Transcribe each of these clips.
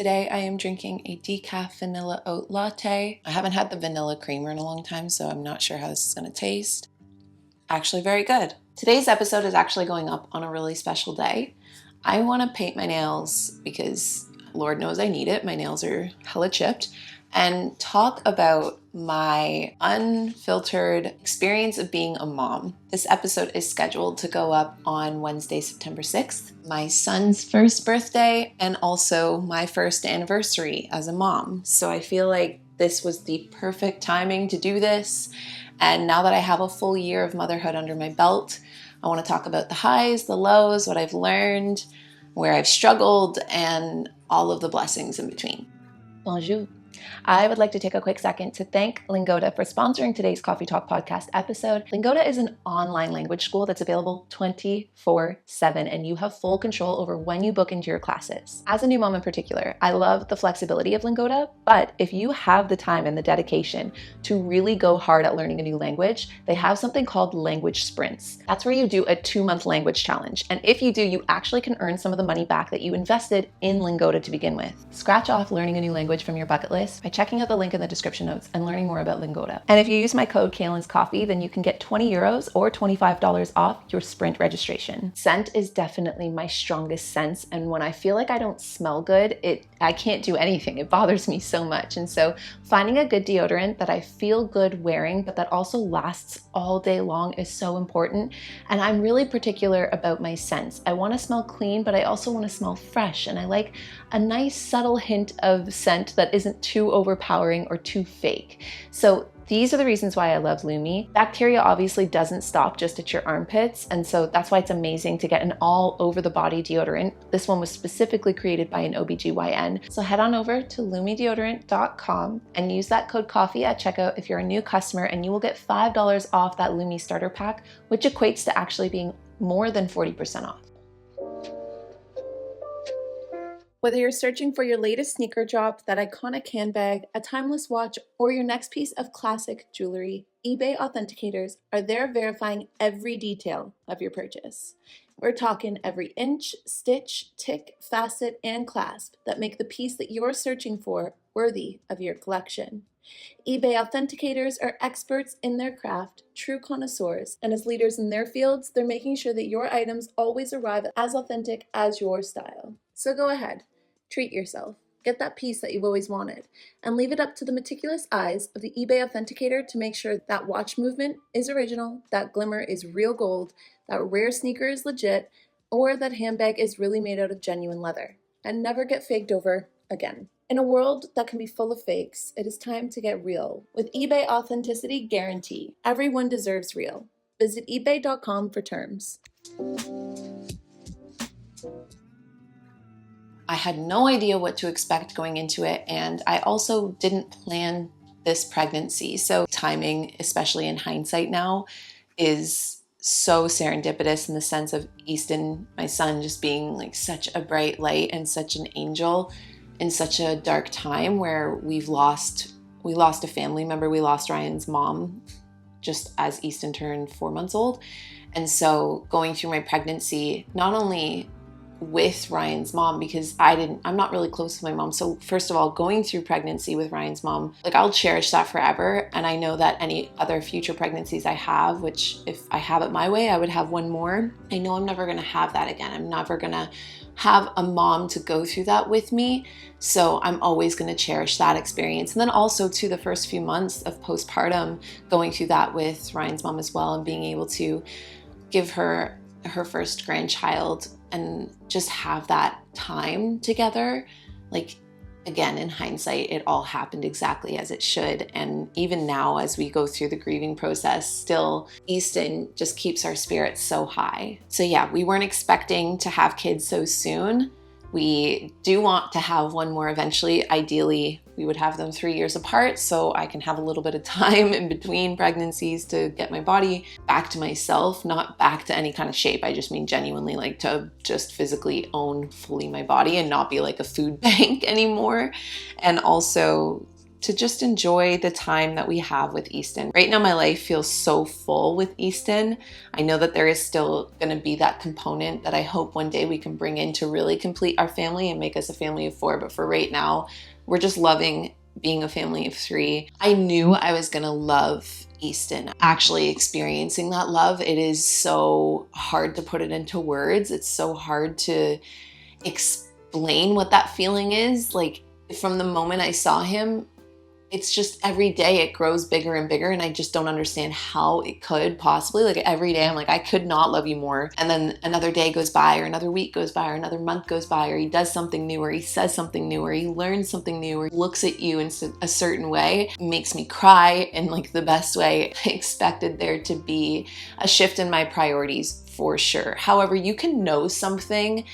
Today I am drinking a decaf vanilla oat latte. I haven't had the vanilla creamer in a long time, so I'm not sure how this is going to taste. Actually very good. Today's episode is actually going up on a really special day. I want to paint my nails because Lord knows I need it. My nails are hella chipped. And talk about my unfiltered experience of being a mom. This episode is scheduled to go up on Wednesday, September 6th, my son's first birthday, and also my first anniversary as a mom. So I feel like this was the perfect timing to do this. And now that I have a full year of motherhood under my belt, I want to talk about the highs, the lows, what I've learned, where I've struggled, and all of the blessings in between. Bonjour. I would like to take a quick second to thank Lingoda for sponsoring today's Coffee Talk podcast episode. Lingoda is an online language school that's available 24/7, and you have full control over when you book into your classes. As a new mom in particular, I love the flexibility of Lingoda, but if you have the time and the dedication to really go hard at learning a new language, they have something called language sprints. That's where you do a 2-month language challenge, and if you do, you actually can earn some of the money back that you invested in Lingoda to begin with. Scratch off learning a new language from your bucket list by checking out the link in the description notes and learning more about Lingoda. And if you use my code Kalyn's Coffee, then you can get €20 or $25 off your sprint registration. Scent is definitely my strongest sense, and when I feel like I don't smell good, I can't do anything. It bothers me so much. And so finding a good deodorant that I feel good wearing, but that also lasts all day long is so important. And I'm really particular about my scents. I want to smell clean, but I also want to smell fresh. And I like a nice subtle hint of scent that isn't too overpowering or too fake. So these are the reasons why I love Lumi. Bacteria obviously doesn't stop just at your armpits, and so that's why it's amazing to get an all over the body deodorant. This one was specifically created by an OBGYN. So head on over to lumideodorant.com and use that code COFFEE at checkout if you're a new customer, and you will get $5 off that Lumi starter pack, which equates to actually being more than 40% off. Whether you're searching for your latest sneaker drop, that iconic handbag, a timeless watch, or your next piece of classic jewelry, eBay authenticators are there verifying every detail of your purchase. We're talking every inch, stitch, tick, facet, and clasp that make the piece that you're searching for worthy of your collection. eBay authenticators are experts in their craft, true connoisseurs, and as leaders in their fields, they're making sure that your items always arrive as authentic as your style. So go ahead, treat yourself, get that piece that you've always wanted, and leave it up to the meticulous eyes of the eBay authenticator to make sure that watch movement is original, that glimmer is real gold, that rare sneaker is legit, or that handbag is really made out of genuine leather, and never get faked over again. In a world that can be full of fakes, it is time to get real with eBay Authenticity Guarantee. Everyone deserves real. Visit ebay.com for terms. I had no idea what to expect going into it, and I also didn't plan this pregnancy. So timing, especially in hindsight now, is so serendipitous in the sense of Easton, my son, just being like such a bright light and such an angel in such a dark time where we lost a family member. We lost Ryan's mom just as Easton turned 4 months old. And so going through my pregnancy, not only with Ryan's mom, because I'm not really close with my mom. So first of all, going through pregnancy with Ryan's mom, like I'll cherish that forever. And I know that any other future pregnancies I have, which if I have it my way, I would have one more. I know I'm never going to have that again. I'm never going to have a mom to go through that with me. So I'm always going to cherish that experience. And then also to the first few months of postpartum, going through that with Ryan's mom as well, and being able to give her first grandchild and just have that time together. Like, again, in hindsight, it all happened exactly as it should. And even now, as we go through the grieving process, still, Easton just keeps our spirits so high. So yeah, we weren't expecting to have kids so soon. We do want to have one more eventually. Ideally, we would have them 3 years apart so I can have a little bit of time in between pregnancies to get my body back to myself, not back to any kind of shape. I just mean genuinely like to just physically own fully my body and not be like a food bank anymore. And also to just enjoy the time that we have with Easton. Right now, my life feels so full with Easton. I know that there is still going to be that component that I hope one day we can bring in to really complete our family and make us a family of 4. But for right now, we're just loving being a family of 3. I knew I was going to love Easton. Actually experiencing that love, it is so hard to put it into words. It's so hard to explain what that feeling is. Like, from the moment I saw him, it's just every day it grows bigger and bigger, and I just don't understand how it could possibly. Like, every day I'm like, I could not love you more. And then another day goes by, or another week goes by, or another month goes by, or he does something new, or he says something new, or he learns something new, or looks at you in a certain way. It makes me cry in like the best way. I expected there to be a shift in my priorities for sure. However, you can know something,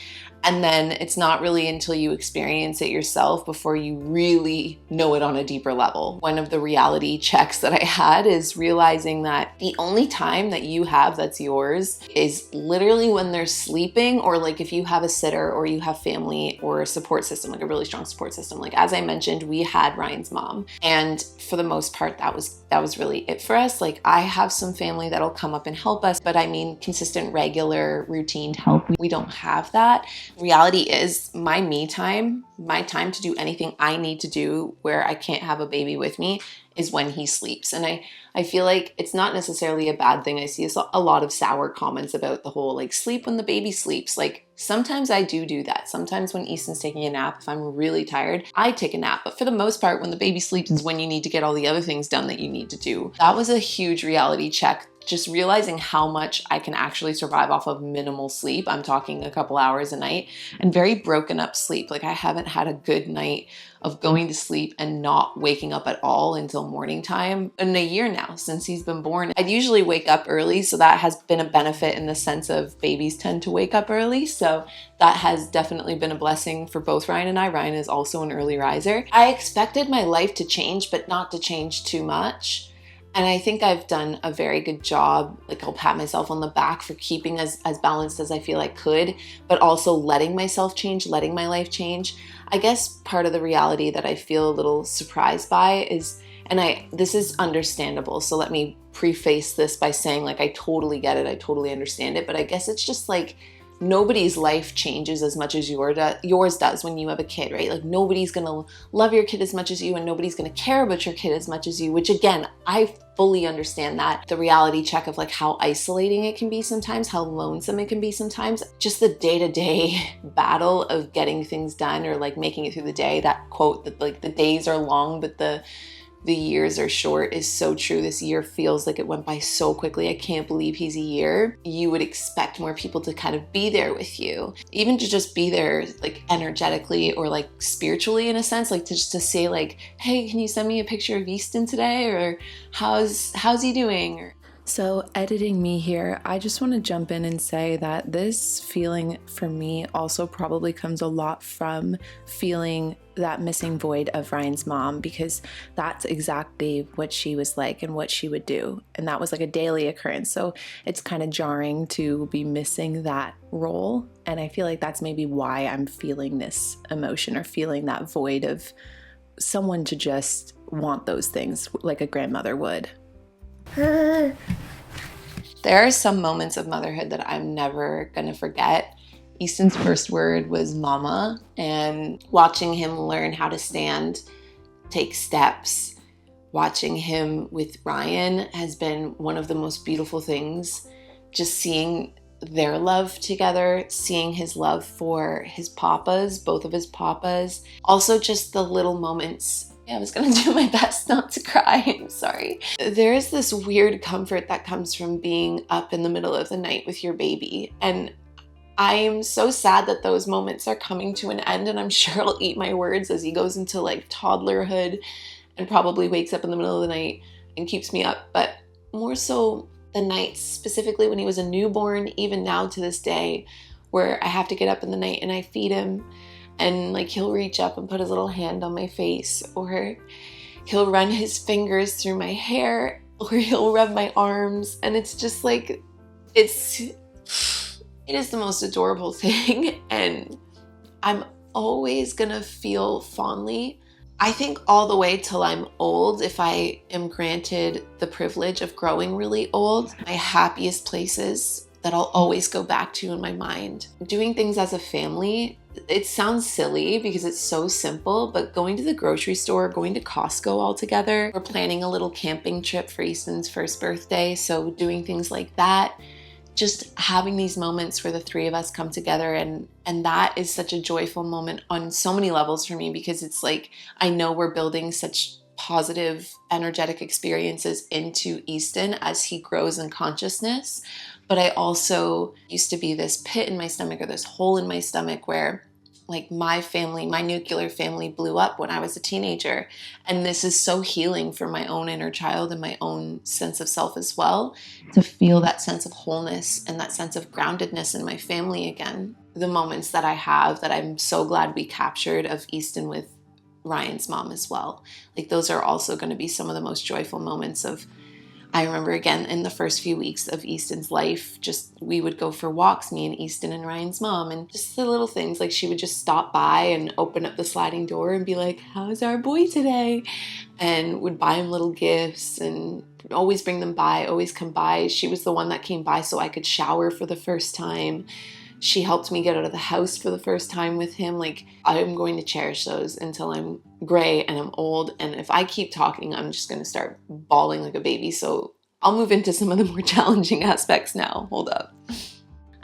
and then it's not really until you experience it yourself before you really know it on a deeper level. One of the reality checks that I had is realizing that the only time that you have that's yours is literally when they're sleeping, or like if you have a sitter or you have family or a support system, like a really strong support system. Like, as I mentioned, we had Ryan's mom, and for the most part, that was really it for us. Like, I have some family that'll come up and help us, but I mean consistent, regular, routine help. We don't have that. Reality is my me time, my time to do anything I need to do where I can't have a baby with me, is when he sleeps. And I feel like it's not necessarily a bad thing. I see a lot of sour comments about the whole like sleep when the baby sleeps. Like, sometimes I do that. Sometimes when Easton's taking a nap, if I'm really tired, I take a nap. But for the most part, when the baby sleeps is when you need to get all the other things done that you need to do. That was a huge reality check. Just realizing how much I can actually survive off of minimal sleep. I'm talking a couple hours a night, and very broken up sleep. Like, I haven't had a good night of going to sleep and not waking up at all until morning time in a year now since he's been born. I'd usually wake up early, so that has been a benefit in the sense of babies tend to wake up early. So that has definitely been a blessing for both Ryan and I. Ryan is also an early riser. I expected my life to change, but not to change too much. And I think I've done a very good job. Like, I'll pat myself on the back for keeping as balanced as I feel I could, but also letting myself change, letting my life change. I guess part of the reality that I feel a little surprised by is, and this is understandable, so let me preface this by saying, like, I totally get it, I totally understand it, but I guess it's just like, nobody's life changes as much as yours does when you have a kid, right? Like, nobody's gonna love your kid as much as you, and nobody's gonna care about your kid as much as you, which, again, I fully understand that. The reality check of like how isolating it can be sometimes, how lonesome it can be sometimes, just the day-to-day battle of getting things done or like making it through the day. That quote that like the days are long, but the years are short is so true. This year feels like it went by so quickly. I can't believe he's a year. You would expect more people to kind of be there with you, even to just be there like energetically or like spiritually in a sense, like to just to say like, hey, can you send me a picture of Easton today? Or how's he doing? So editing me here, I just want to jump in and say that this feeling for me also probably comes a lot from feeling that missing void of Ryan's mom, because that's exactly what she was like and what she would do. And that was like a daily occurrence. So it's kind of jarring to be missing that role. And I feel like that's maybe why I'm feeling this emotion or feeling that void of someone to just want those things like a grandmother would. There are some moments of motherhood that I'm never gonna forget. Easton's first word was mama, and watching him learn how to stand, take steps, watching him with Ryan has been one of the most beautiful things. Just seeing their love together, seeing his love for his papas, both of his papas. Also just the little moments. I was gonna do my best not to cry, I'm sorry. There is this weird comfort that comes from being up in the middle of the night with your baby. And I am so sad that those moments are coming to an end, and I'm sure I'll eat my words as he goes into like toddlerhood and probably wakes up in the middle of the night and keeps me up. But more so the nights, specifically when he was a newborn, even now to this day, where I have to get up in the night and I feed him, and like he'll reach up and put his little hand on my face, or he'll run his fingers through my hair, or he'll rub my arms, and it's just like, it is the most adorable thing, and I'm always gonna feel fondly. I think all the way till I'm old, if I am granted the privilege of growing really old, my happiest places that I'll always go back to in my mind. Doing things as a family, it sounds silly because it's so simple, but going to the grocery store, going to Costco all together, we're planning a little camping trip for Easton's first birthday, so doing things like that, just having these moments where the three of us come together, and that is such a joyful moment on so many levels for me, because it's like I know we're building such positive, energetic experiences into Easton as he grows in consciousness. But I also used to be this pit in my stomach, or this hole in my stomach, where like my family, my nuclear family blew up when I was a teenager. And this is so healing for my own inner child and my own sense of self as well, to feel that sense of wholeness and that sense of groundedness in my family again. The moments that I have that I'm so glad we captured of Easton with Ryan's mom as well. Like those are also going to be some of the most joyful moments of, I remember again in the first few weeks of Easton's life, just we would go for walks, me and Easton and Ryan's mom, and just the little things like she would just stop by and open up the sliding door and be like, how's our boy today? And would buy him little gifts and always bring them by, always come by. She was the one that came by so I could shower for the first time. She helped me get out of the house for the first time with him. Like, I'm going to cherish those until I'm gray and I'm old. And if I keep talking, I'm just going to start bawling like a baby. So I'll move into some of the more challenging aspects now. Hold up.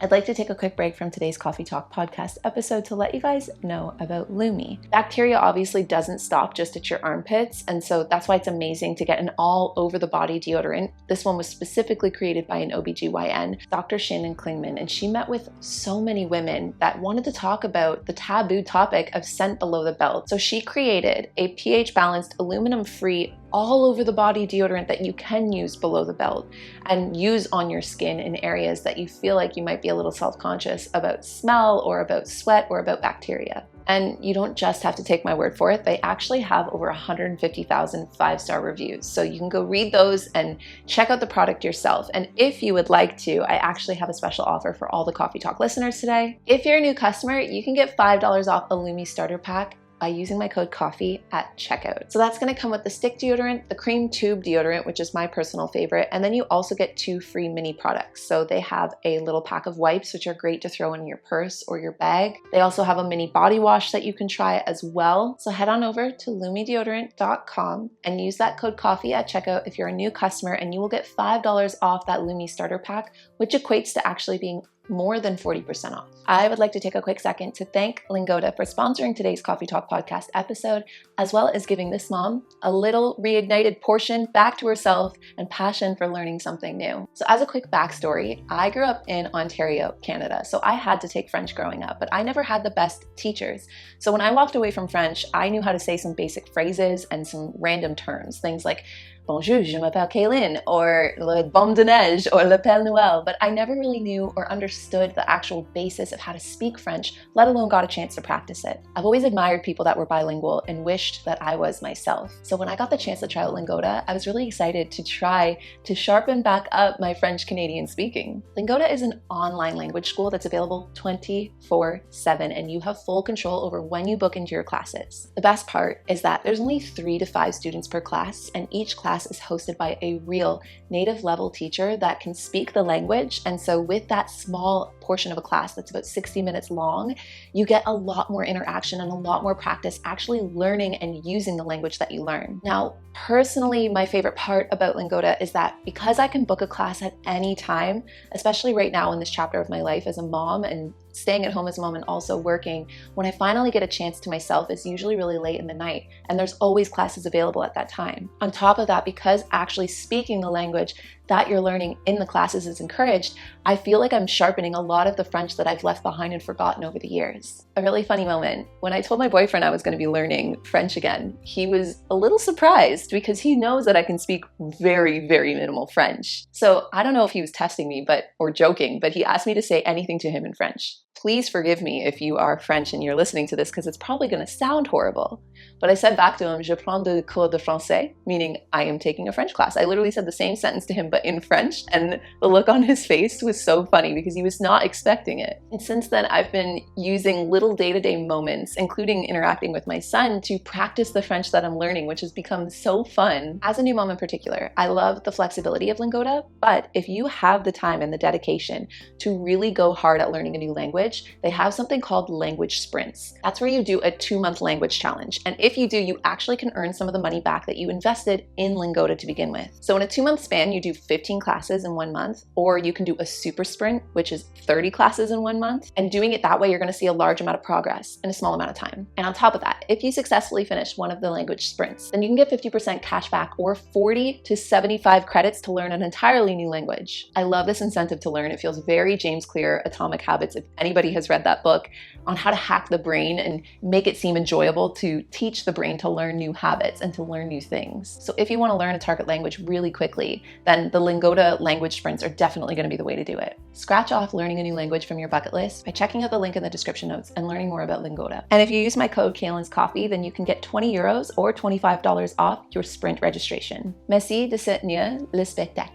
I'd like to take a quick break from today's Coffee Talk podcast episode to let you guys know about Lumi. Bacteria obviously doesn't stop just at your armpits, and so that's why it's amazing to get an all over the body deodorant. This one was specifically created by an OBGYN, Dr. Shannon Klingman, and she met with so many women that wanted to talk about the taboo topic of scent below the belt. So she created a pH balanced, aluminum free, all over the body deodorant that you can use below the belt and use on your skin in areas that you feel like you might be a little self-conscious about smell or about sweat or about bacteria. And you don't just have to take my word for it. They actually have over 150,000 5-star reviews. So you can go read those and check out the product yourself. And if you would like to, I actually have a special offer for all the Coffee Talk listeners today. If you're a new customer, you can get $5 off a Lumi starter pack by using my code COFFEE at checkout. So that's gonna come with the stick deodorant, the cream tube deodorant, which is my personal favorite, and then you also get 2 free mini products. So they have a little pack of wipes, which are great to throw in your purse or your bag. They also have a mini body wash that you can try as well. So head on over to lumideodorant.com and use that code COFFEE at checkout if you're a new customer, and you will get $5 off that Lumi starter pack, which equates to actually being more than 40% off. I would like to take a quick second to thank Lingoda for sponsoring today's Coffee Talk podcast episode, as well as giving this mom a little reignited portion back to herself and passion for learning something new. So as a quick backstory, I grew up in Ontario, Canada, so I had to take French growing up, but I never had the best teachers. So when I walked away from French, I knew how to say some basic phrases and some random terms, things like bonjour, je m'appelle Kalyn, or le baume de neige, or le Père Noël, but I never really knew or understood the actual basis of how to speak French, let alone got a chance to practice it. I've always admired people that were bilingual and wished that I was myself. So when I got the chance to try out Lingoda, I was really excited to try to sharpen back up my French-Canadian speaking. Lingoda is an online language school that's available 24/7, and you have full control over when you book into your classes. The best part is that there's only 3 to 5 students per class, and each class is hosted by a real native level teacher that can speak the language. And so with that small portion of a class that's about 60 minutes long, you get a lot more interaction and a lot more practice actually learning and using the language that you learn. Now, personally, my favorite part about Lingoda is that because I can book a class at any time, especially right now in this chapter of my life as a mom and staying at home as a mom and also working, when I finally get a chance to myself, it's usually really late in the night, and there's always classes available at that time. On top of that, because actually speaking the language that you're learning in the classes is encouraged, I feel like I'm sharpening a lot of the French that I've left behind and forgotten over the years. A really funny moment, when I told my boyfriend I was going to be learning French again, he was a little surprised because he knows that I can speak very, very minimal French. So I don't know if he was testing me or joking, but he asked me to say anything to him in French. Please forgive me if you are French and you're listening to this because it's probably going to sound horrible. But I said back to him, je prends des cours de français, meaning I am taking a French class. I literally said the same sentence to him, but in French. And the look on his face was so funny because he was not expecting it. And since then, I've been using little day-to-day moments, including interacting with my son, to practice the French that I'm learning, which has become so fun. As a new mom in particular, I love the flexibility of Lingoda, but if you have the time and the dedication to really go hard at learning a new language, they have something called language sprints. That's where you do a 2-month language challenge. And if you do, you actually can earn some of the money back that you invested in Lingoda to begin with. So in a 2-month span, you do 15 classes in 1 month, or you can do a super sprint, which is 30 classes in 1 month. And doing it that way, you're going to see a large amount of progress in a small amount of time. And on top of that, if you successfully finish one of the language sprints, then you can get 50% cash back or 40 to 75 credits to learn an entirely new language. I love this incentive to learn. It feels very James Clear, Atomic Habits, if anybody has read that book, on how to hack the brain and make it seem enjoyable to teach the brain to learn new habits and to learn new things. So if you want to learn a target language really quickly, then the Lingoda language sprints are definitely going to be the way to do it. Scratch off learning a new language from your bucket list by checking out the link in the description notes and learning more about Lingoda. And if you use my code Kalyn's Coffee, then you can get 20 euros or $25 off your sprint registration. Merci de soutenir le spectacle.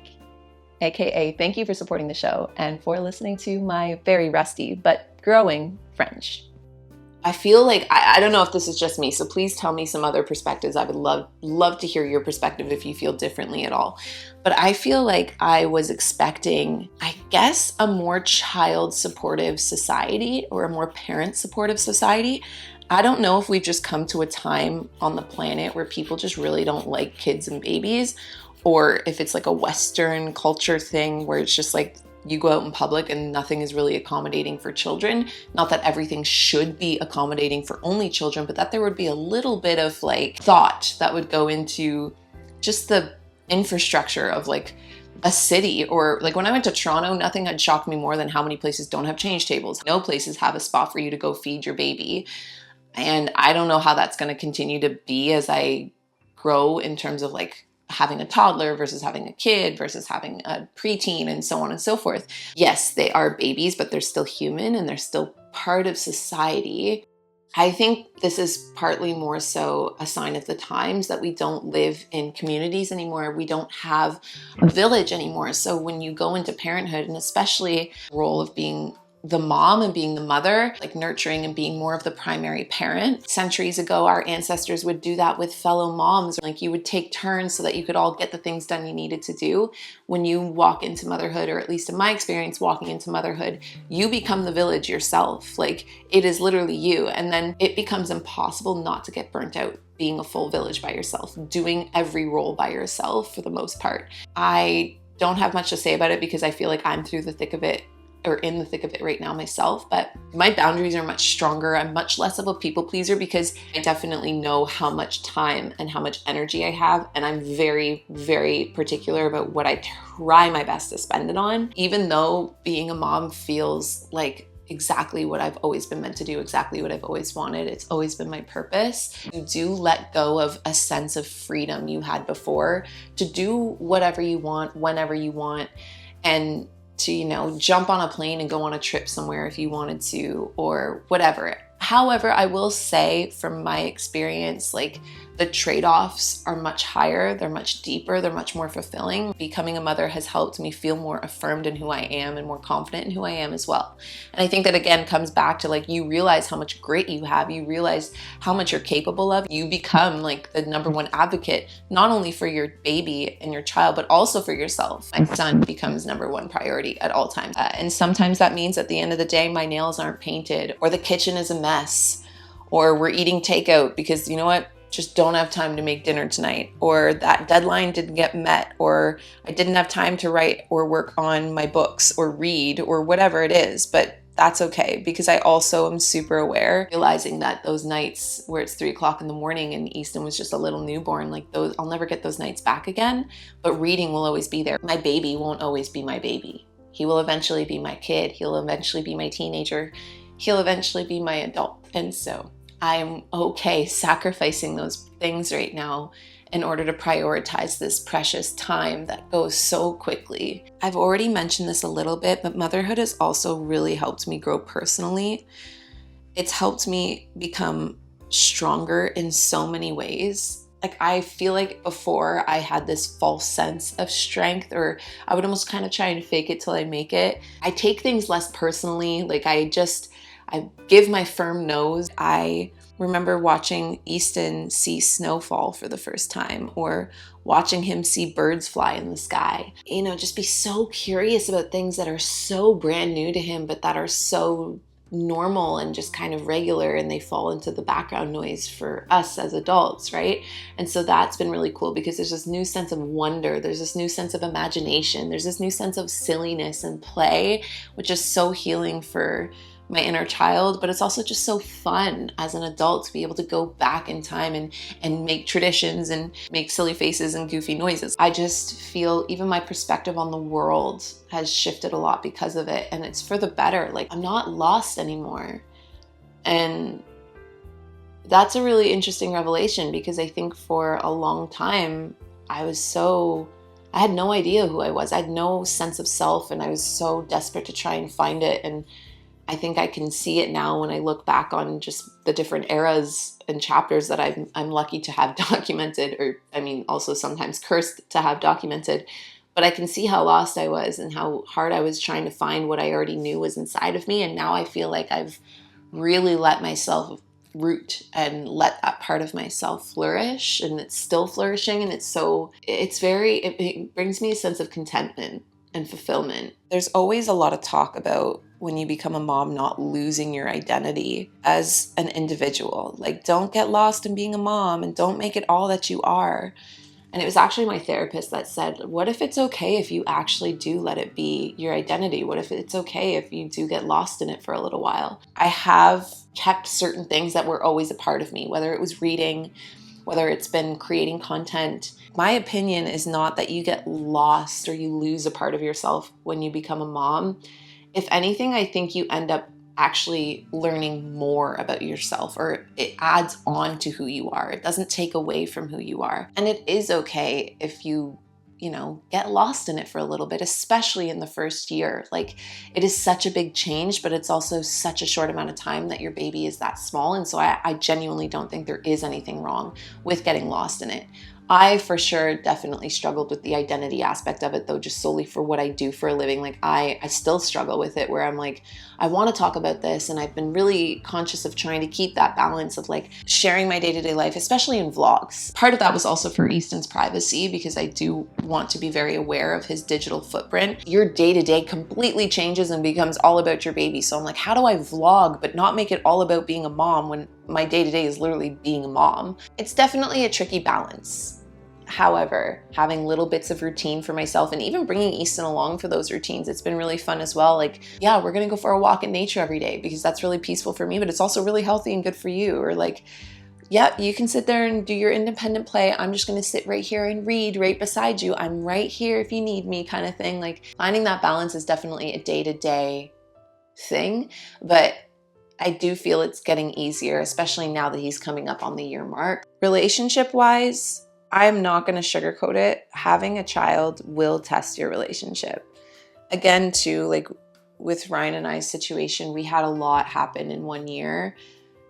AKA, thank you for supporting the show and for listening to my very rusty but growing French. I feel like, I don't know if this is just me, so please tell me some other perspectives. I would love to hear your perspective if you feel differently at all. But I feel like I was expecting, I guess, a more child supportive society or a more parent supportive society. I don't know if we've just come to a time on the planet where people just really don't like kids and babies, or if it's like a Western culture thing where it's just like, you go out in public and nothing is really accommodating for children. Not that everything should be accommodating for only children, but that there would be a little bit of like thought that would go into just the infrastructure of like a city. Or like when I went to Toronto, nothing had shocked me more than how many places don't have change tables. No places have a spot for you to go feed your baby. And I don't know how that's going to continue to be as I grow in terms of like having a toddler versus having a kid versus having a preteen and so on and so forth. Yes, they are babies, but they're still human and they're still part of society. I think this is partly more so a sign of the times that we don't live in communities anymore. We don't have a village anymore. So when you go into parenthood, and especially the role of being the mom and being the mother, like nurturing and being more of the primary parent. Centuries ago, our ancestors would do that with fellow moms. Like you would take turns so that you could all get the things done you needed to do. When you walk into motherhood, or at least in my experience, walking into motherhood, you become the village yourself. Like it is literally you. And then it becomes impossible not to get burnt out being a full village by yourself, doing every role by yourself for the most part. I don't have much to say about it because I feel like I'm through the thick of it, or in the thick of it right now myself, but my boundaries are much stronger. I'm much less of a people pleaser because I definitely know how much time and how much energy I have. And I'm very, very particular about what I try my best to spend it on. Even though being a mom feels like exactly what I've always been meant to do, exactly what I've always wanted. It's always been my purpose. You do let go of a sense of freedom you had before to do whatever you want, whenever you want, and to, you know, jump on a plane and go on a trip somewhere if you wanted to, or whatever. However, I will say from my experience, like the trade-offs are much higher, they're much deeper, they're much more fulfilling. Becoming a mother has helped me feel more affirmed in who I am and more confident in who I am as well. And I think that again comes back to like, you realize how much grit you have, you realize how much you're capable of. You become like the number one advocate, not only for your baby and your child, but also for yourself. My son becomes number one priority at all times. And sometimes that means at the end of the day, my nails aren't painted, or the kitchen is a mess, or we're eating takeout because you know what? Just don't have time to make dinner tonight, or that deadline didn't get met, or I didn't have time to write or work on my books or read or whatever it is. But that's okay, because I also am super aware, realizing that those nights where it's 3:00 in the morning and Easton was just a little newborn, like those, I'll never get those nights back again, but reading will always be there. My baby won't always be my baby. He will eventually be my kid. He'll eventually be my teenager. He'll eventually be my adult. And so I'm okay sacrificing those things right now in order to prioritize this precious time that goes so quickly. I've already mentioned this a little bit, but motherhood has also really helped me grow personally. It's helped me become stronger in so many ways. Like, I feel like before I had this false sense of strength, or I would almost kind of try and fake it till I make it. I take things less personally. Like, I give my firm nose. I remember watching Easton see snowfall for the first time, or watching him see birds fly in the sky. Just be so curious about things that are so brand new to him, but that are so normal and just kind of regular, and they fall into the background noise for us as adults, right? And so that's been really cool, because there's this new sense of wonder, there's this new sense of imagination, there's this new sense of silliness and play, which is so healing for my inner child, but it's also just so fun as an adult to be able to go back in time and make traditions and make silly faces and goofy noises. I just feel even my perspective on the world has shifted a lot because of it, and it's for the better. Like, I'm not lost anymore. And that's a really interesting revelation, because I think for a long time I had no idea who I was. I had no sense of self, and I was so desperate to try and find it. And I think I can see it now when I look back on just the different eras and chapters that I'm lucky to have documented, or also sometimes cursed to have documented. But I can see how lost I was and how hard I was trying to find what I already knew was inside of me. And now I feel like I've really let myself root and let that part of myself flourish, and it's still flourishing. And it brings me a sense of contentment and fulfillment. There's always a lot of talk about, when you become a mom, not losing your identity as an individual. Like, don't get lost in being a mom, and don't make it all that you are. And it was actually my therapist that said, what if it's okay if you actually do let it be your identity? What if it's okay if you do get lost in it for a little while? I have kept certain things that were always a part of me, whether it was reading, whether it's been creating content. My opinion is not that you get lost or you lose a part of yourself when you become a mom. If anything, I think you end up actually learning more about yourself, or it adds on to who you are. It doesn't take away from who you are. And it is okay if you get lost in it for a little bit, especially in the first year. Like, it is such a big change, but it's also such a short amount of time that your baby is that small. And so I genuinely don't think there is anything wrong with getting lost in it. I, for sure, definitely struggled with the identity aspect of it, though, just solely for what I do for a living. Like, I still struggle with it, where I'm like, I want to talk about this, and I've been really conscious of trying to keep that balance of like sharing my day-to-day life, especially in vlogs. Part of that was also for Easton's privacy, because I do want to be very aware of his digital footprint. Your day-to-day completely changes and becomes all about your baby. So I'm like, how do I vlog but not make it all about being a mom when my day-to-day is literally being a mom? It's definitely a tricky balance. However, having little bits of routine for myself, and even bringing Easton along for those routines, it's been really fun as well. Like, yeah, we're gonna go for a walk in nature every day, because that's really peaceful for me, but it's also really healthy and good for you. Or like, yeah, you can sit there and do your independent play. I'm just gonna sit right here and read right beside you. I'm right here if you need me, kind of thing. Like, finding that balance is definitely a day-to-day thing, but I do feel it's getting easier, especially now that he's coming up on the year mark. Relationship-wise, I'm not going to sugarcoat it. Having a child will test your relationship. Again, too, like with Ryan and I's situation, we had a lot happen in 1 year,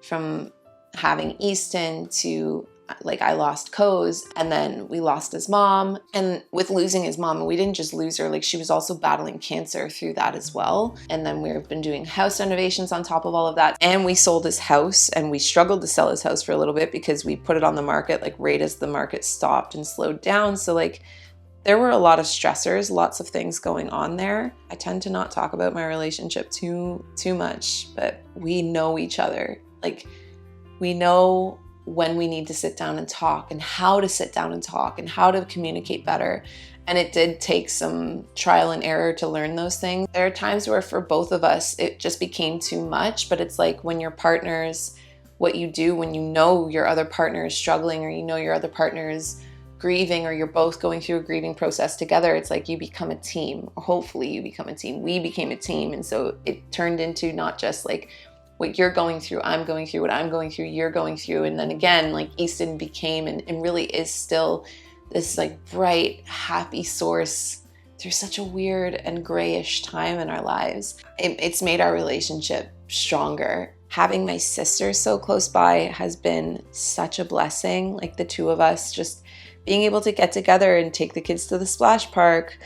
from having Easton to like, I lost Coz, and then we lost his mom. And with losing his mom, we didn't just lose her, like, she was also battling cancer through that as well. And then we've been doing house renovations on top of all of that. And we sold his house, and we struggled to sell his house for a little bit because we put it on the market like right as the market stopped and slowed down. So like, there were a lot of stressors, lots of things going on there. I tend to not talk about my relationship too much, but we know each other. Like, we know when we need to sit down and talk, and how to sit down and talk, and how to communicate better. And it did take some trial and error to learn those things. There are times where for both of us, it just became too much, but it's like when your partners, what you do when you know your other partner is struggling, or you know your other partner is grieving, or you're both going through a grieving process together, it's like you become a team. Hopefully you become a team. We became a team. And so it turned into not just like what you're going through, I'm going through, what I'm going through, you're going through. And then again, like Easton became and really is still this like bright, happy source through such a weird and grayish time in our lives. It's made our relationship stronger. Having my sister so close by has been such a blessing. Like the two of us just being able to get together and take the kids to the splash park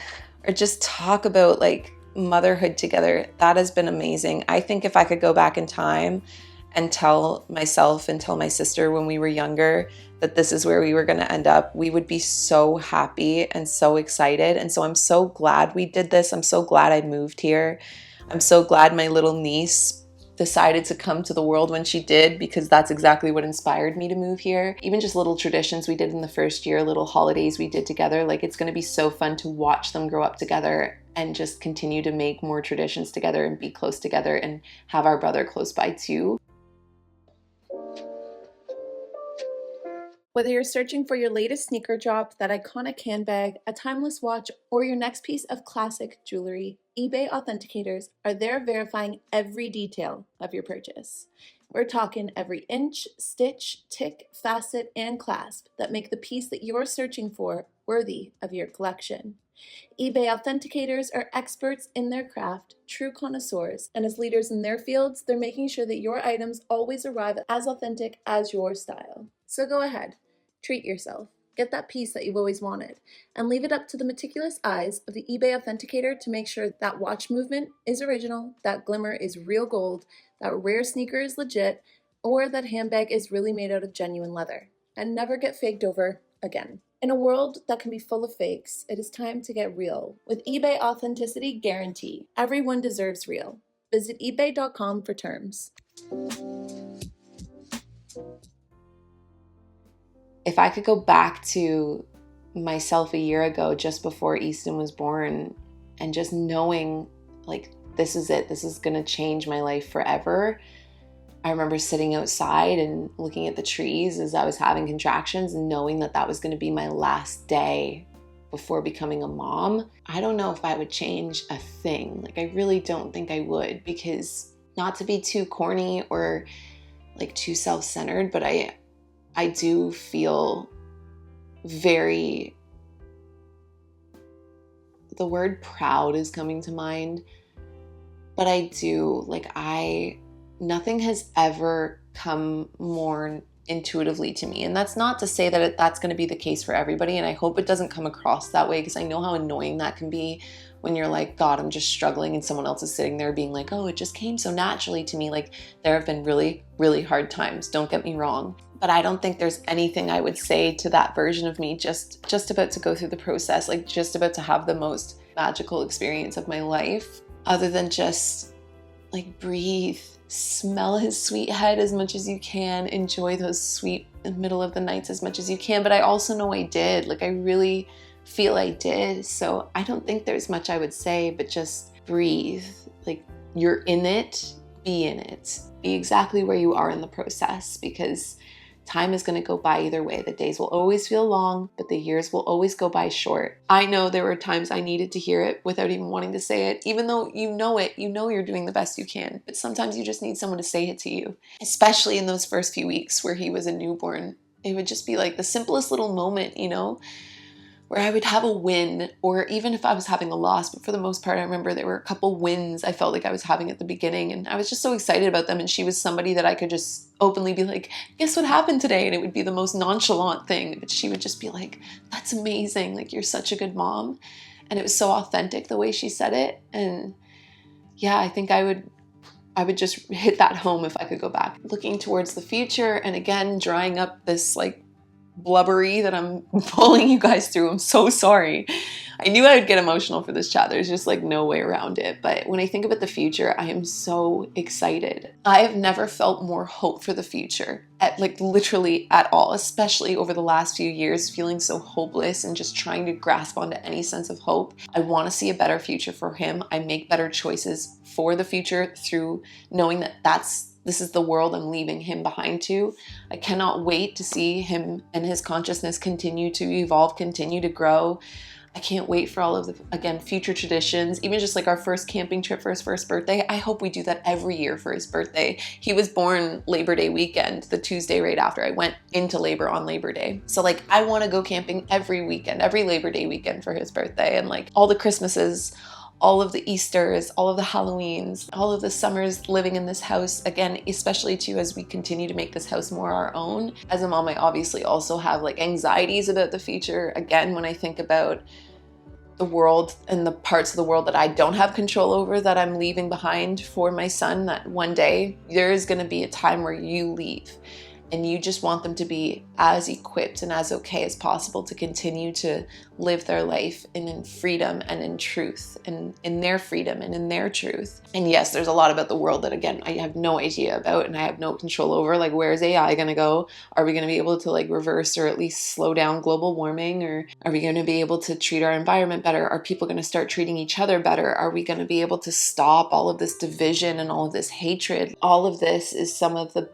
or just talk about like motherhood together, that has been amazing. I think if I could go back in time and tell myself and tell my sister when we were younger that this is where we were going to end up, we would be so happy and so excited. And so I'm so glad we did this. I'm so glad I moved here. I'm so glad my little niece decided to come to the world when she did, because that's exactly what inspired me to move here. Even just little traditions we did in the first year, little holidays we did together, like it's going to be so fun to watch them grow up together and just continue to make more traditions together and be close together and have our brother close by too. Whether you're searching for your latest sneaker drop, that iconic handbag, a timeless watch, or your next piece of classic jewelry, eBay authenticators are there verifying every detail of your purchase. We're talking every inch, stitch, tick, facet, and clasp that make the piece that you're searching for worthy of your collection. eBay authenticators are experts in their craft, true connoisseurs, and as leaders in their fields, they're making sure that your items always arrive as authentic as your style. So go ahead. Treat yourself, get that piece that you've always wanted, and leave it up to the meticulous eyes of the eBay authenticator to make sure that watch movement is original, that glimmer is real gold, that rare sneaker is legit, or that handbag is really made out of genuine leather, and never get faked over again. In a world that can be full of fakes, it is time to get real with eBay Authenticity Guarantee. Everyone deserves real. Visit ebay.com for terms. If I could go back to myself a year ago, just before Easton was born, and just knowing like, this is it, this is gonna change my life forever. I remember sitting outside and looking at the trees as I was having contractions and knowing that that was gonna be my last day before becoming a mom. I don't know if I would change a thing. Like, I really don't think I would, because not to be too corny or like too self-centered, but I do feel very, the word proud is coming to mind, but I do, like, nothing has ever come more intuitively to me. And that's not to say that that's going to be the case for everybody. And I hope it doesn't come across that way, because I know how annoying that can be when you're like, God, I'm just struggling, and someone else is sitting there being like, oh, it just came so naturally to me. Like, there have been really, really hard times, don't get me wrong. But I don't think there's anything I would say to that version of me just about to go through the process, like just about to have the most magical experience of my life, other than just like breathe, smell his sweet head as much as you can, enjoy those sweet middle of the nights as much as you can. But I also know I did, like I really feel I did. So I don't think there's much I would say, but just breathe. Like, you're in it, be in it. Be exactly where you are in the process, because time is going to go by either way. The days will always feel long, but the years will always go by short. I know there were times I needed to hear it without even wanting to say it, even though you know it, you know you're doing the best you can. But sometimes you just need someone to say it to you, especially in those first few weeks where he was a newborn. It would just be like the simplest little moment, you know, where I would have a win, or even if I was having a loss, but for the most part, I remember there were a couple wins I felt like I was having at the beginning, and I was just so excited about them, and she was somebody that I could just openly be like, guess what happened today? And it would be the most nonchalant thing, but she would just be like, that's amazing, like, you're such a good mom. And it was so authentic the way she said it, and yeah, I think I would just hit that home if I could go back. Looking towards the future, and again, drying up this like blubbery that I'm pulling you guys through. I'm so sorry. I knew I would get emotional for this chat. There's just like no way around it. But when I think about the future, I am so excited. I have never felt more hope for the future, at like literally at all, especially over the last few years, feeling so hopeless and just trying to grasp onto any sense of hope. I want to see a better future for him. I make better choices for the future through knowing that this is the world I'm leaving him behind to. I cannot wait to see him and his consciousness continue to evolve, continue to grow. I can't wait for all of the, again, future traditions, even just like our first camping trip for his first birthday. I hope we do that every year for his birthday. He was born Labor Day weekend, the Tuesday right after I went into labor on Labor Day. So like, I want to go camping every weekend, every Labor Day weekend for his birthday, and like all the Christmases, all of the Easters, all of the Halloweens, all of the summers living in this house, again, especially too as we continue to make this house more our own. As a mom, I obviously also have like anxieties about the future. Again, when I think about the world and the parts of the world that I don't have control over that I'm leaving behind for my son, that one day there is going to be a time where you leave and you just want them to be as equipped and as okay as possible to continue to live their life in freedom and in truth, and in their freedom and in their truth. And yes, there's a lot about the world that, again, I have no idea about and I have no control over. Like, where is AI going to go? Are we going to be able to like reverse or at least slow down global warming? Or are we going to be able to treat our environment better? Are people going to start treating each other better? Are we going to be able to stop all of this division and all of this hatred? All of this is some of the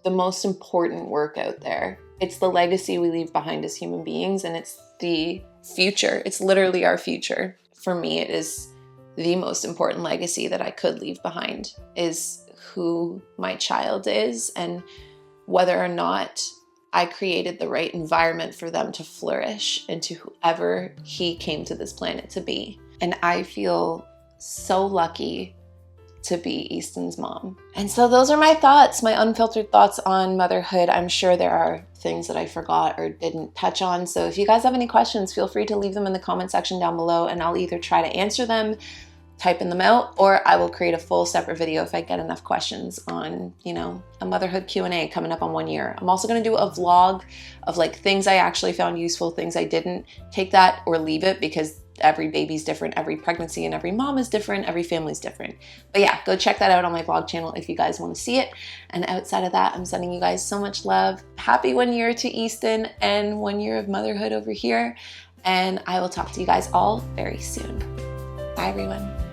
most important work out there. It's the legacy we leave behind as human beings, and it's the future. It's literally our future. For me, it is the most important legacy that I could leave behind, is who my child is and whether or not I created the right environment for them to flourish into whoever he came to this planet to be. And I feel so lucky to be Easton's mom. And so those are my thoughts, my unfiltered thoughts on motherhood. I'm sure there are things that I forgot or didn't touch on. So if you guys have any questions, feel free to leave them in the comment section down below, and I'll either try to answer them, typing them out, or I will create a full separate video if I get enough questions on, you know, a motherhood Q&A coming up on 1 year. I'm also going to do a vlog of like things I actually found useful, things I didn't. Take that or leave it, because every baby's different, every pregnancy and every mom is different, every family's different. But yeah, go check that out on my vlog channel if you guys want to see it. And outside of that, I'm sending you guys so much love. Happy 1 year to Easton and 1 year of motherhood over here. And I will talk to you guys all very soon. Bye everyone.